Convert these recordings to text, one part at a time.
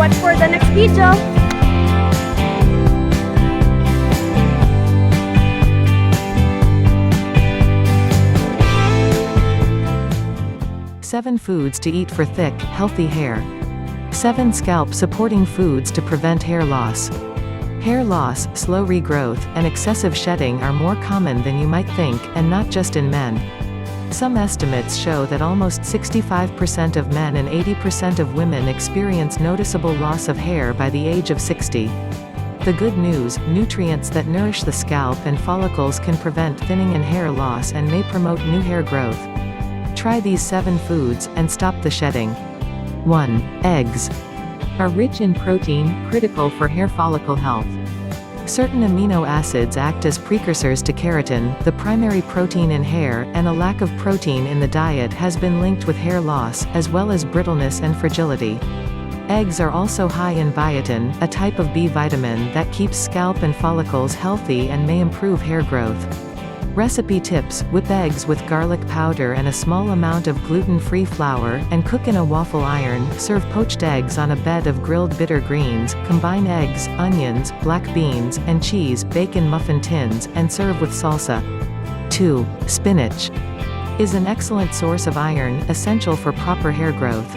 watch for the next video. 7 foods to eat for thick, healthy hair. 7 scalp-supporting foods to prevent hair loss. Hair loss, slow regrowth, and excessive shedding are more common than you might think, and not just in men. Some estimates show that almost 65% of men and 80% of women experience noticeable loss of hair by the age of 60. The good news, nutrients that nourish the scalp and follicles can prevent thinning and hair loss and may promote new hair growth. Try these 7 foods, and stop the shedding. 1. Eggs are rich in protein, critical for hair follicle health. Certain amino acids act as precursors to keratin, the primary protein in hair, and a lack of protein in the diet has been linked with hair loss, as well as brittleness and fragility. Eggs are also high in biotin, a type of B vitamin that keeps scalp and follicles healthy and may improve hair growth. Recipe tips: whip eggs with garlic powder and a small amount of gluten-free flour, and cook in a waffle iron. Serve poached eggs on a bed of grilled bitter greens. Combine eggs, onions, black beans, and cheese, bake in muffin tins, and serve with salsa. 2. Spinach is an excellent source of iron, essential for proper hair growth.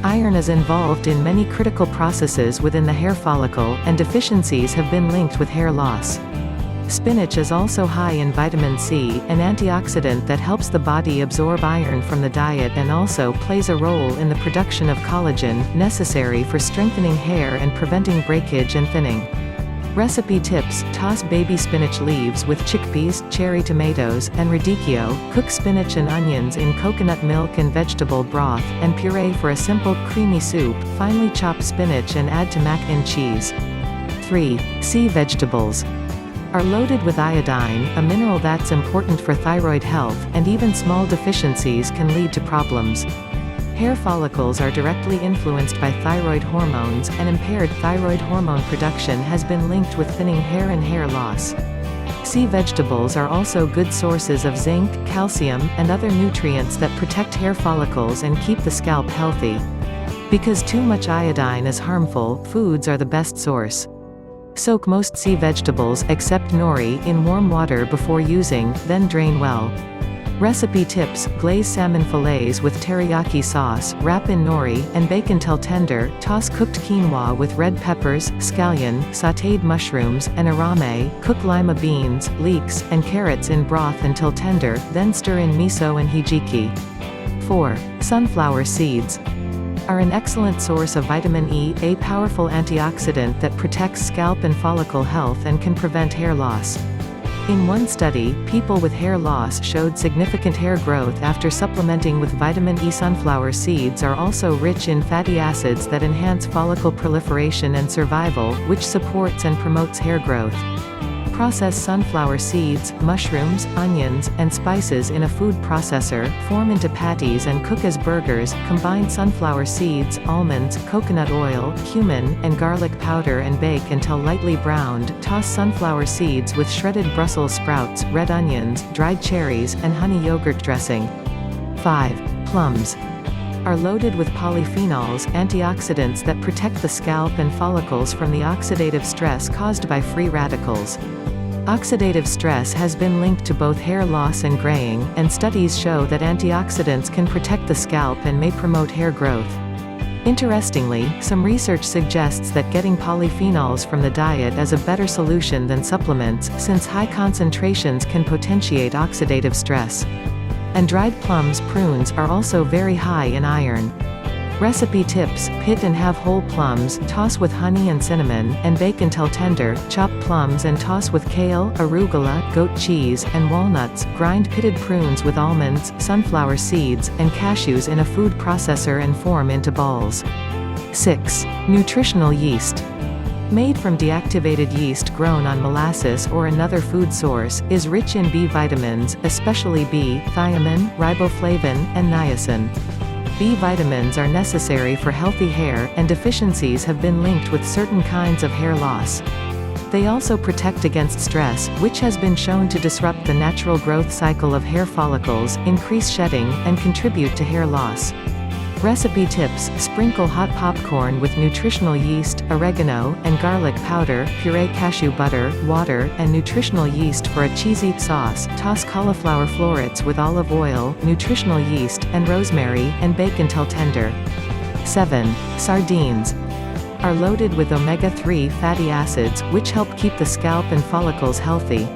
Iron is involved in many critical processes within the hair follicle, and deficiencies have been linked with hair loss. Spinach is also high in vitamin C, an antioxidant that helps the body absorb iron from the diet and also plays a role in the production of collagen, necessary for strengthening hair and preventing breakage and thinning. Recipe tips: toss baby spinach leaves with chickpeas, cherry tomatoes, and radicchio. Cook spinach and onions in coconut milk and vegetable broth, and puree for a simple, creamy soup. Finely chop spinach and add to mac and cheese. 3. Sea vegetables are loaded with iodine, a mineral that's important for thyroid health, and even small deficiencies can lead to problems. Hair follicles are directly influenced by thyroid hormones, and impaired thyroid hormone production has been linked with thinning hair and hair loss. Sea vegetables are also good sources of zinc, calcium, and other nutrients that protect hair follicles and keep the scalp healthy. Because too much iodine is harmful, foods are the best source. Soak most sea vegetables, except nori, in warm water before using, then drain well. Recipe tips: glaze salmon fillets with teriyaki sauce, wrap in nori, and bake until tender. Toss cooked quinoa with red peppers, scallion, sautéed mushrooms, and arame. Cook lima beans, leeks, and carrots in broth until tender, then stir in miso and hijiki. 4. Sunflower seeds are an excellent source of vitamin E, a powerful antioxidant that protects scalp and follicle health and can prevent hair loss. In one study, people with hair loss showed significant hair growth after supplementing with vitamin E. Sunflower seeds are also rich in fatty acids that enhance follicle proliferation and survival, which supports and promotes hair growth. Process sunflower seeds, mushrooms, onions, and spices in a food processor, form into patties and cook as burgers. Combine sunflower seeds, almonds, coconut oil, cumin, and garlic powder and bake until lightly browned. Toss sunflower seeds with shredded Brussels sprouts, red onions, dried cherries, and honey yogurt dressing. 5. Plums are loaded with polyphenols, antioxidants that protect the scalp and follicles from the oxidative stress caused by free radicals. Oxidative stress has been linked to both hair loss and graying, and studies show that antioxidants can protect the scalp and may promote hair growth. Interestingly, some research suggests that getting polyphenols from the diet is a better solution than supplements, since high concentrations can potentiate oxidative stress. And dried plums, prunes, are also very high in iron. Recipe tips: pit and have whole plums, toss with honey and cinnamon, and bake until tender. Chop plums and toss with kale, arugula, goat cheese, and walnuts. Grind pitted prunes with almonds, sunflower seeds, and cashews in a food processor and form into balls. 6. Nutritional yeast made from deactivated yeast grown on molasses or another food source, is rich in B vitamins, especially B, thiamine, riboflavin, and niacin. B vitamins are necessary for healthy hair, and deficiencies have been linked with certain kinds of hair loss. They also protect against stress, which has been shown to disrupt the natural growth cycle of hair follicles, increase shedding, and contribute to hair loss. Recipe tips: sprinkle hot popcorn with nutritional yeast, oregano, and garlic powder, puree cashew butter, water, and nutritional yeast for a cheesy sauce, toss cauliflower florets with olive oil, nutritional yeast, and rosemary, and bake until tender. 7. Sardines are loaded with omega-3 fatty acids, which help keep the scalp and follicles healthy.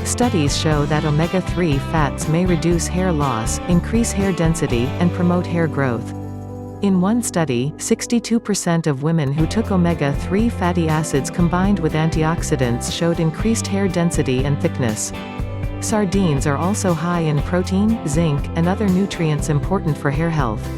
Studies show that omega-3 fats may reduce hair loss, increase hair density, and promote hair growth. In one study, 62% of women who took omega-3 fatty acids combined with antioxidants showed increased hair density and thickness. Sardines are also high in protein, zinc, and other nutrients important for hair health.